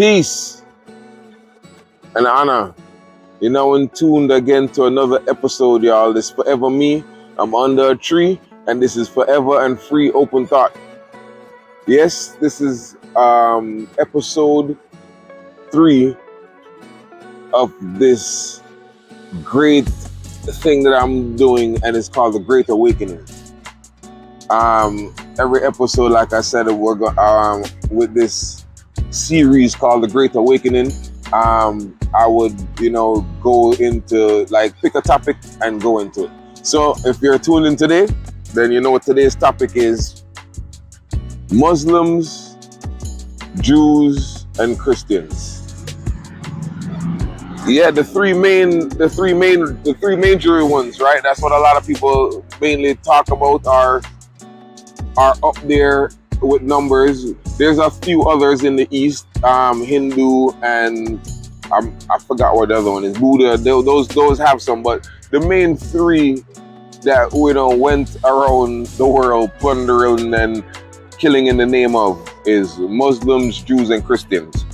Peace and honor. You're now in tuned again to another episode, y'all. This is Forever Me. I'm under a tree, and this is Forever and Free Open Thought. Yes, this is episode 3 of this great thing that I'm doing, and it's called The Great Awakening. Every episode, like I said, we're with this series called The Great Awakening. I would, go into, pick a topic and go into it. So if you're tuned in today, then you know what today's topic is: Muslims, Jews, and Christians. Yeah, the three major ones, right? That's what a lot of people mainly talk about, are up there with numbers. There's a few others in the East, Hindu, and I forgot what the other one is. Buddha. Those have some, but the main 3 that went around the world plundering and killing in the name of is Muslims, Jews, and Christians.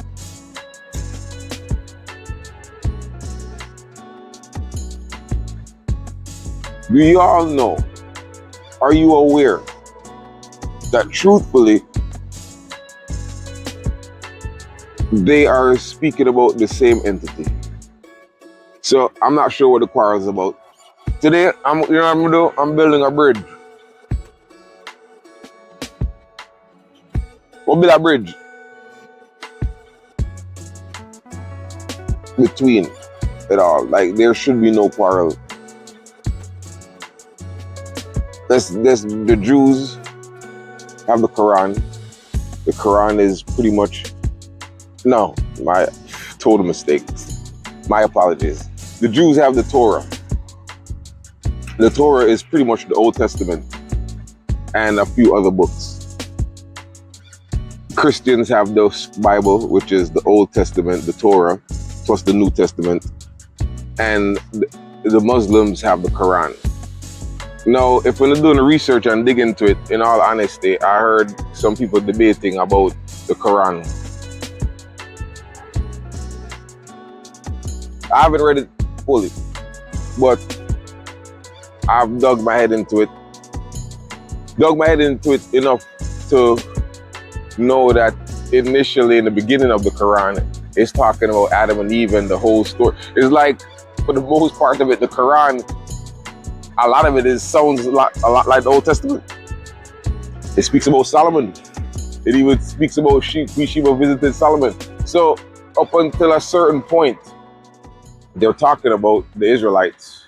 Do you all know? Are you aware that truthfully they are speaking about the same entity? So I'm not sure what the quarrel is about. Today, I'm building a bridge. What be that bridge? Between it all. There should be no quarrel. The Jews have the Quran. The Quran is pretty much... No, my total mistake. My apologies. The Jews have the Torah. The Torah is pretty much the Old Testament and a few other books. Christians have the Bible, which is the Old Testament, the Torah, plus the New Testament. And the Muslims have the Quran. Now, if we're doing the research and dig into it, in all honesty, I heard some people debating about the Quran. I haven't read it fully, but I've dug my head into it enough to know that initially in the beginning of the Quran, it's talking about Adam and Eve and the whole story. It's like, for the most part of it, the Quran, a lot of it sounds a lot like the Old Testament. It speaks about Solomon. It even speaks about Sheba visited Solomon. So up until a certain point, they're talking about the Israelites.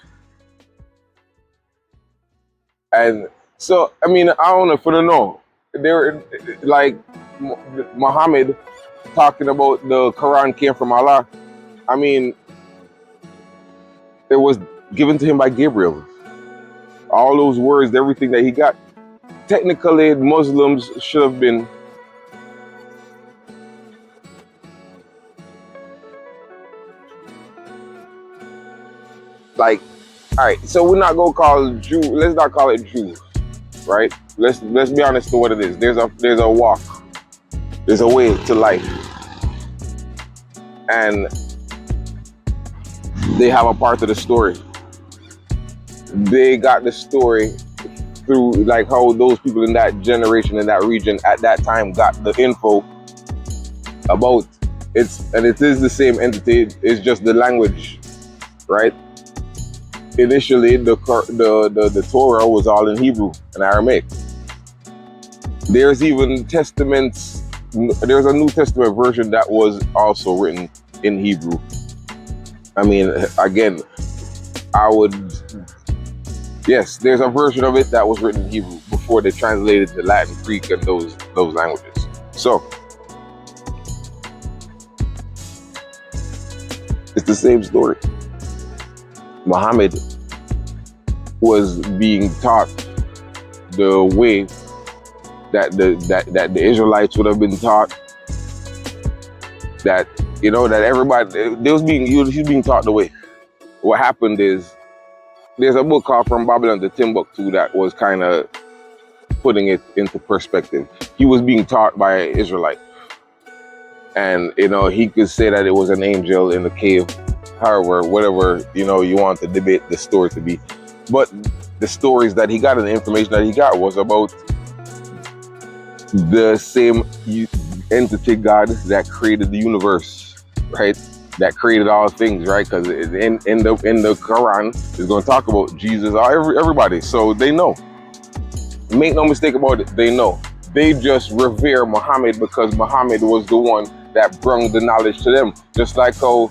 And so, I don't know if you know, they're like Muhammad talking about the Quran came from Allah. It was given to him by Gabriel. All those words, everything that he got. Technically, Muslims should have been all right, so we're not gonna call Jew. Let's not call it Jews, right? Let's be honest to what it is. There's a walk. There's a way to life, and they have a part of the story. They got the story through how those people in that generation, in that region at that time got the info about it, and it is the same entity. It's just the language, right? Initially, the Torah was all in Hebrew and Aramaic. There's even testaments. There's a New Testament version that was also written in Hebrew. Again, yes, there's a version of it that was written in Hebrew before they translated to Latin, Greek, and those languages. So it's the same story. Muhammad was being taught the way that the Israelites would have been taught. That everybody he was being taught the way. What happened is, there's a book called From Babylon to Timbuktu that was kind of putting it into perspective. He was being taught by an Israelite. And, he could say that it was an angel in the cave, however, whatever, you want to debate the story to be. But the stories that he got and the information that he got was about the same entity God that created the universe, right? That created all things, right? Because in the Quran, it's going to talk about Jesus, everybody. So they know. Make no mistake about it, they know. They just revere Muhammad because Muhammad was the one that brought the knowledge to them. Just like how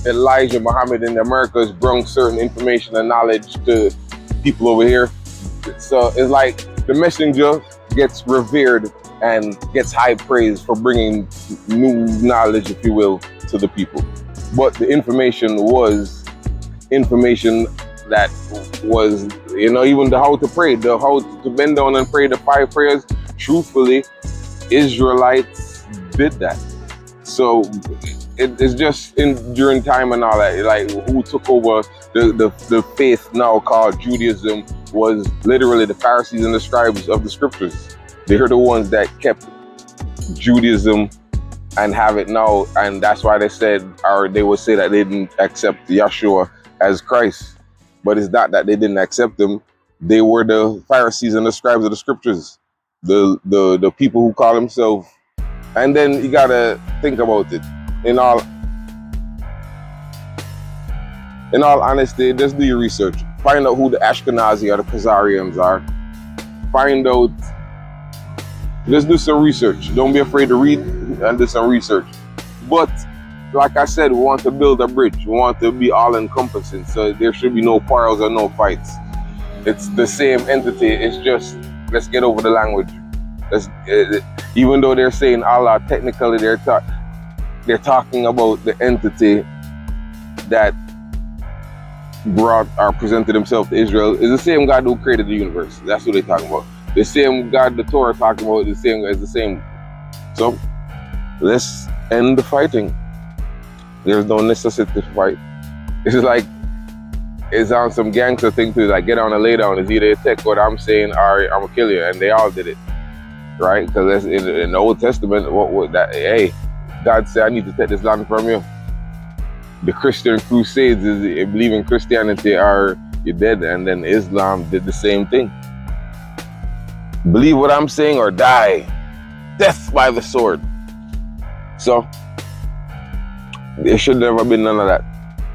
Elijah Muhammad in the Americas brought certain information and knowledge to people over here. So it's like the messenger gets revered and gets high praise for bringing new knowledge, if you will, to the people. But the information was information that was, even the how to pray, the how to bend down and pray the 5 prayers. Truthfully, Israelites did that. So it's just during time and all that, like who took over the faith now called Judaism was literally the Pharisees and the scribes of the scriptures. They are the ones that kept Judaism and have it now, and that's why they said, or they would say that they didn't accept Yeshua as Christ. But it's not that they didn't accept him. They were the Pharisees and the scribes of the scriptures, the people who call themselves. And then you gotta think about it. In all honesty, just do your research. Find out who the Ashkenazi or the Khazarians are. Find out. Just do some research. Don't be afraid to read and do some research. But like I said, we want to build a bridge. We want to be all-encompassing. So there should be no quarrels or no fights. It's the same entity. It's just, let's get over the language. Even though they're saying Allah, technically they're talking about the entity that brought or presented himself to Israel. Is the same God who created the universe. That's what they're talking about. The same God the Torah talking about is the same. So let's end the fighting. There's no necessity to fight. It's on some gangster thing to like get on and lay down. It's either you take what I'm saying or I'm gonna kill you, and they all did it, right? Because in the Old Testament, what would that? Hey, God said, I need to take this land from you. The Christian Crusades is you believe in Christianity or you're dead, and then Islam did the same thing. Believe what I'm saying or die. Death by the sword. So there should never been none of that.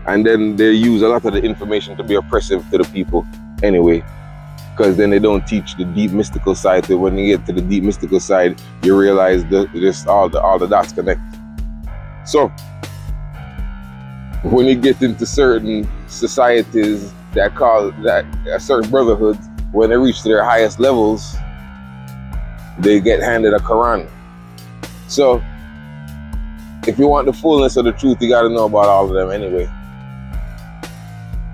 And then they use a lot of the information to be oppressive to the people anyway, because then they don't teach the deep mystical side. So when you get to the deep mystical side, you realize that just all the dots connect. So when you get into certain societies that call that certain brotherhoods, when they reach their highest levels, they get handed a Quran. So if you want the fullness of the truth, you got to know about all of them anyway.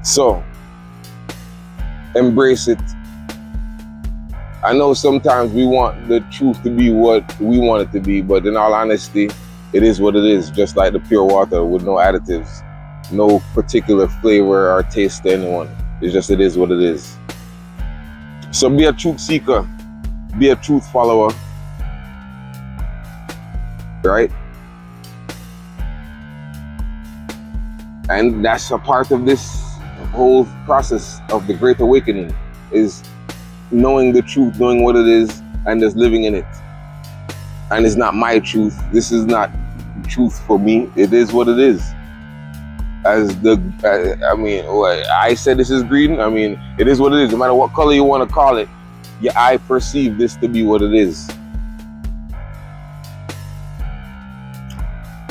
So embrace it. I know sometimes we want the truth to be what we want it to be, but in all honesty, it is what it is, just like the pure water with no additives, no particular flavor or taste to anyone. It's just, it is what it is. So be a truth seeker, be a truth follower, right? And that's a part of this whole process of the Great Awakening, is knowing the truth, knowing what it is, and just living in it. And it's not my truth. This is not truth for me. It is what it is. I said this is green. I mean, it is what it is. No matter what color you want to call it, your eye perceive this to be what it is.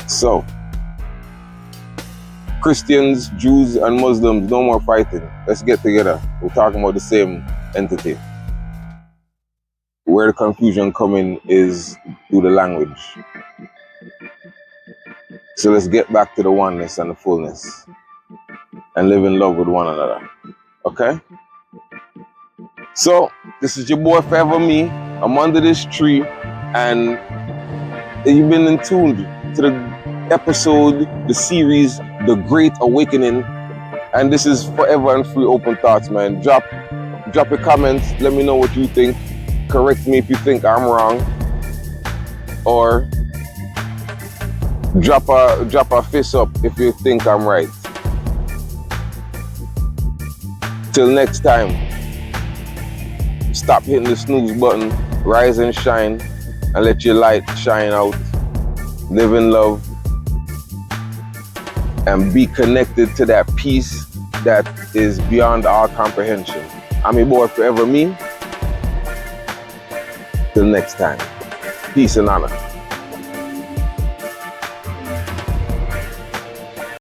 So, Christians, Jews, and Muslims, no more fighting. Let's get together. We're talking about the same entity. Where the confusion coming is through the language. So let's get back to the oneness and the fullness and live in love with one another. Okay? So, this is your boy Forever Me. I'm under this tree, and you've been in tune to the episode, the series, The Great Awakening. And this is Forever and Free Open Thoughts, man. Drop your comments. Let me know what you think. Correct me if you think I'm wrong. Or Drop a fist up if you think I'm right. Till next time, stop hitting the snooze button, rise and shine, and let your light shine out. Live in love, and be connected to that peace that is beyond our comprehension. I'm your boy Forever Me. Till next time, peace and honor.